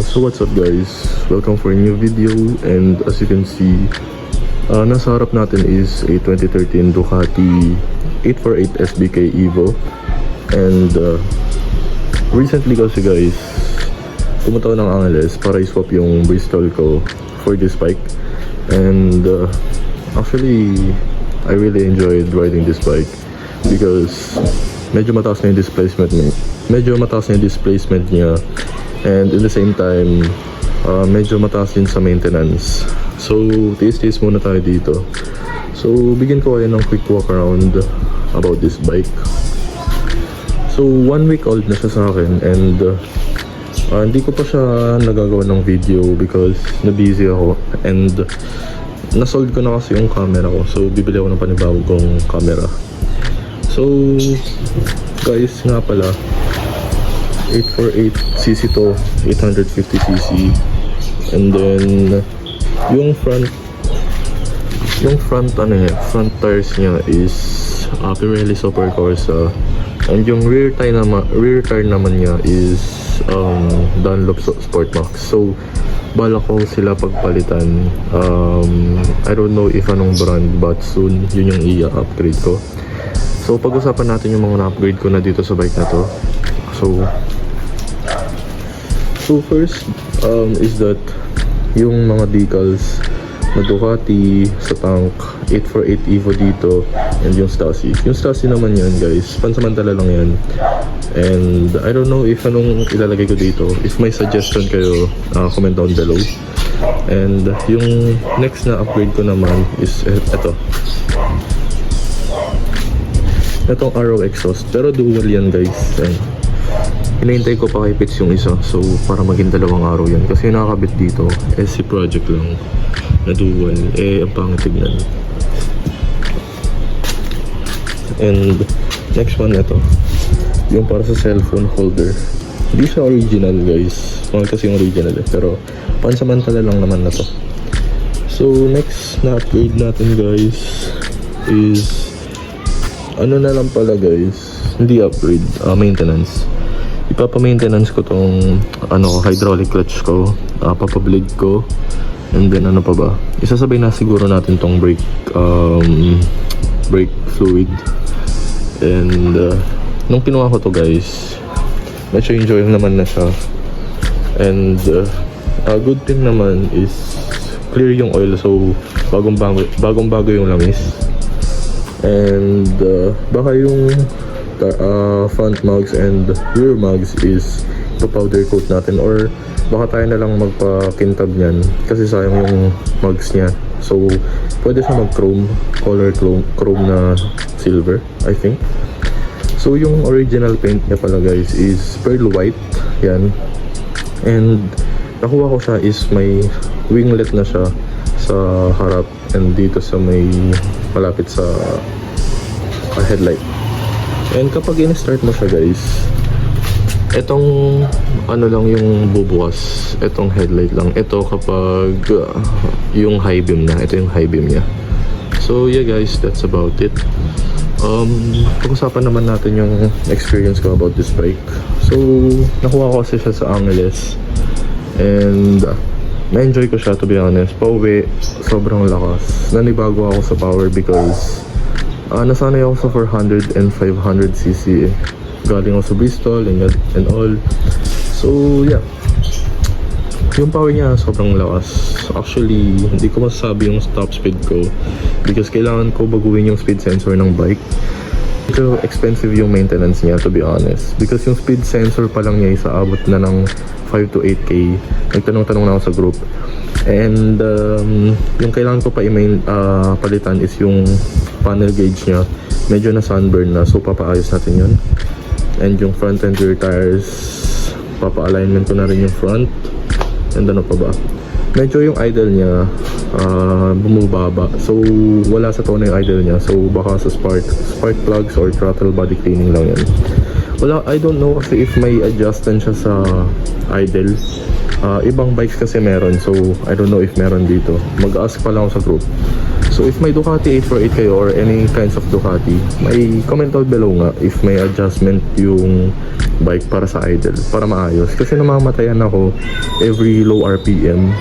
So what's up guys, welcome for a new video. And as you can see, nasa harap natin is a 2013 Ducati 848 SBK Evo. And recently kasi guys, pumunta ako ng Angeles para i-swap yung Bristol ko for this bike. And actually, I really enjoyed riding this bike because medyo mataas na yung displacement niya. And in the same time, medyo mataas din sa maintenance. So, tiis-tiis muna tayo dito. So, bigyan ko kayo ng quick walk around about this bike. So, 1 week old na siya sa akin. And hindi ko pa siya nagagawa ng video because na-busy ako. And nasold ko na kasi yung camera ko. So, bibili ako ng panibagong camera. So, guys, nga pala, 848cc to, 850cc. And then yung front tires niya is Pirelli Super Corsa. And yung rear tire naman niya is Dunlop Sport Max. So bala ko sila pagpalitan. I don't know if anong brand, but soon yun yung i-upgrade ko. So pag-usapan natin yung mga na-upgrade ko na dito sa bike na to. So first is that yung mga decals na Ducati sa tank, 848 Evo dito, and yung Stasi. Yung Stasi naman yan guys, pansamantala lang yan. And I don't know if anong ilalagay ko dito. If may suggestion kayo, comment down below. And yung next na upgrade ko naman is itong Arrow exhaust, pero dual yan guys. And hinahintay ko pa kay Pitts yung isa, so para maging dalawang araw yan. Kasi nakakabit dito, SC project lang na dual, ang pangit tignan. And next one, ito yung para sa cellphone holder. Hindi siya original guys, mahal kasi yung original pero pansamantala lang naman na to. So next na upgrade natin guys is na lang pala guys, hindi upgrade, maintenance. Ipapa-maintenance ko tong hydraulic clutch ko, papablade ko, and then ano pa ba, isasabay na siguro natin tong brake fluid. And nung kinuha ko to guys, medyo enjoy naman na siya. And a good thing naman is clear yung oil, so bagong bago yung langis. And baka yung front mags and rear mags is powder coat natin, or baka tayo na lang magpa-kintab niyan kasi sayang yung mags niya. So pwede siya mag-chrome, color chrome na silver, I think. So yung original paint niya pala guys is pearl white yan. And nakuha ko siya is may winglet na siya sa harap and dito sa may malapit sa headlight. And kapag in-start mo siya guys, etong lang yung bubukas, etong headlight lang. Ito kapag yung high beam na, ito yung high beam niya. So yeah guys, that's about it. Pag-usapan naman natin yung experience ko about this bike. So nakuha ko kasi siya sa Angeles and na-enjoy ko siya, to be honest. Pauwi, sobrang lakas. Nanibago ako sa power because nasanay ako sa 400 and 500cc galing ako sa Bristol and all. So yeah, yung power niya sobrang lakas. Actually, hindi ko masasabi yung top speed ko because kailangan ko baguhin yung speed sensor ng bike. Medyo expensive yung maintenance niya, to be honest, because yung speed sensor pa lang niya isa abot na ng 5 to 8k. Nagtanong-tanong na ako sa group. And yung kailangan ko pa palitan is yung panel gauge niya. Medyo na sunburn na, so papaayos natin yun. And yung front and rear tires, papa-alignment ko na rin yung front. And ano pa ba, medyo yung idle niya bumubaba, so wala sa tono yung idle niya. So baka sa spark plugs or throttle body cleaning lang yan. Wala, I don't know kasi if may adjustment siya sa idle. Ibang bikes kasi meron, so I don't know if meron dito. Mag-ask pa lang ako sa group. So if may Ducati 848 kayo or any kinds of Ducati, may comment out below nga if may adjustment yung bike para sa idle, para maayos. Kasi namamatayan ako every low RPM.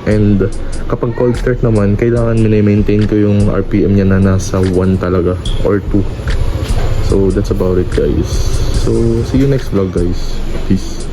And kapag cold start naman, kailangan mini-maintain ko yung RPM niya na nasa 1 talaga or 2. So that's about it guys. So see you next vlog guys. Peace.